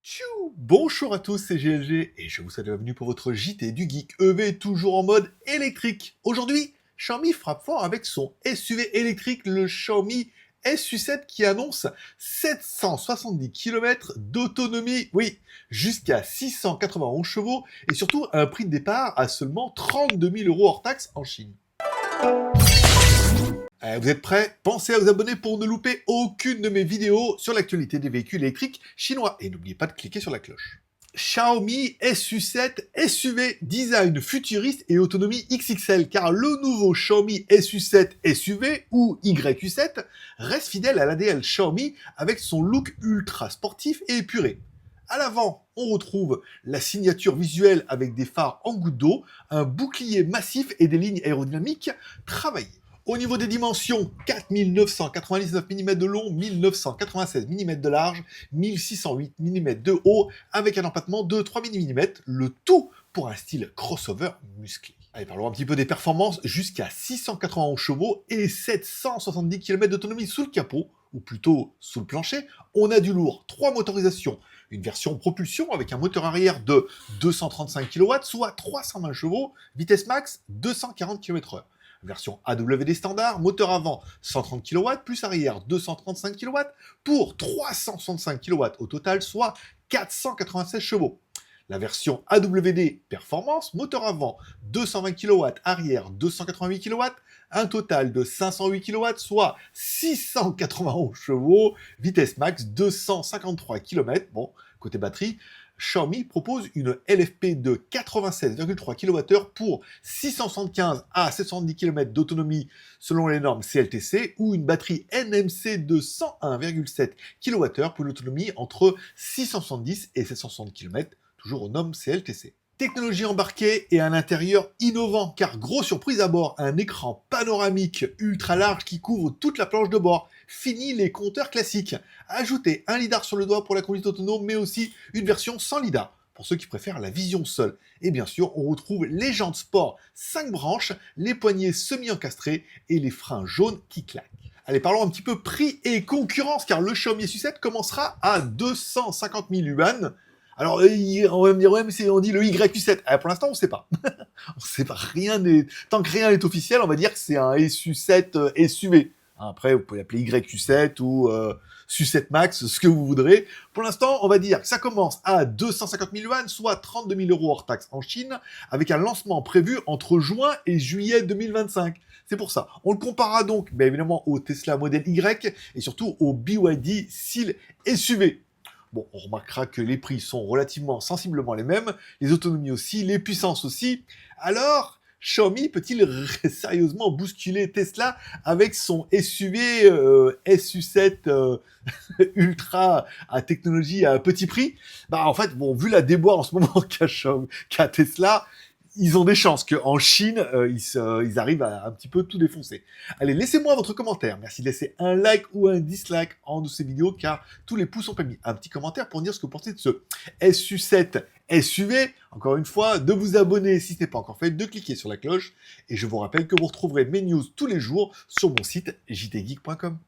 Tchou. Bonjour à tous, c'est GLG et je vous souhaite la bienvenue pour votre JT du Geek EV toujours en mode électrique. Aujourd'hui, Xiaomi frappe fort avec son SUV électrique, le Xiaomi SU7 qui annonce 770 km d'autonomie, oui, jusqu'à 691 chevaux et surtout un prix de départ à seulement 32 000 € hors taxe en Chine. Vous êtes prêts? Pensez à vous abonner pour ne louper aucune de mes vidéos sur l'actualité des véhicules électriques chinois. Et n'oubliez pas de cliquer sur la cloche. Xiaomi SU7 SUV, design futuriste et autonomie XXL, car le nouveau Xiaomi SU7 SUV, ou YU7, reste fidèle à l'ADN Xiaomi avec son look ultra sportif et épuré. À l'avant, on retrouve la signature visuelle avec des phares en goutte d'eau, un bouclier massif et des lignes aérodynamiques travaillées. Au niveau des dimensions, 4999 mm de long, 1996 mm de large, 1608 mm de haut, avec un empattement de 3000 mm, le tout pour un style crossover musclé. Allez, parlons un petit peu des performances, jusqu'à 691 chevaux et 770 km d'autonomie sous le capot, ou plutôt sous le plancher. On a du lourd, 3 motorisations, une version propulsion avec un moteur arrière de 235 kW, soit 320 chevaux, vitesse max 240 km/h. Version AWD standard, moteur avant 130 kW, plus arrière 235 kW, pour 365 kW au total, soit 496 chevaux. La version AWD Performance, moteur avant 220 kW, arrière 288 kW, un total de 508 kW, soit 691 chevaux, vitesse max 253 km. Bon, côté batterie, Xiaomi propose une LFP de 96,3 kWh pour 675 à 770 km d'autonomie selon les normes CLTC, ou une batterie NMC de 101,7 kWh pour une autonomie entre 670 et 760 km, toujours aux normes CLTC. Technologie embarquée et un intérieur innovant, car grosse surprise à bord, un écran panoramique ultra large qui couvre toute la planche de bord. Fini les compteurs classiques. Ajoutez un lidar sur le doigt pour la conduite autonome, mais aussi une version sans lidar, pour ceux qui préfèrent la vision seule. Et bien sûr, on retrouve les jantes sport 5 branches, les poignées semi-encastrées et les freins jaunes qui claquent. Allez, parlons un petit peu prix et concurrence, car le Xiaomi SU7 commencera à 250 000 yuan. Alors, on va me dire, ouais, mais on dit le YU7. Pour l'instant, on ne sait pas. On sait pas, tant que rien n'est officiel, on va dire que c'est un SU7 SUV. Après, vous pouvez l'appeler YU7 ou SU7 Max, ce que vous voudrez. Pour l'instant, on va dire que ça commence à 250 000 yuan, soit 32 000 € hors taxe en Chine, avec un lancement prévu entre juin et juillet 2025. C'est pour ça. On le comparera donc, bien évidemment, au Tesla Model Y et surtout au BYD Seal SUV. Bon, on remarquera que les prix sont relativement sensiblement les mêmes, les autonomies aussi, les puissances aussi. Alors, Xiaomi peut-il sérieusement bousculer Tesla avec son SUV SU7 ultra à technologie à petit prix? En fait, bon, vu la déboire en ce moment qu'a Tesla, ils ont des chances qu'en Chine, ils arrivent à un petit peu tout défoncer. Allez, laissez-moi votre commentaire. Merci de laisser un like ou un dislike en dessous de ces vidéos, car tous les pouces sont permis. Un petit commentaire pour dire ce que vous pensez de ce SU7 SUV. Encore une fois, de vous abonner si ce n'est pas encore fait, de cliquer sur la cloche. Et je vous rappelle que vous retrouverez mes news tous les jours sur mon site jtgeek.com.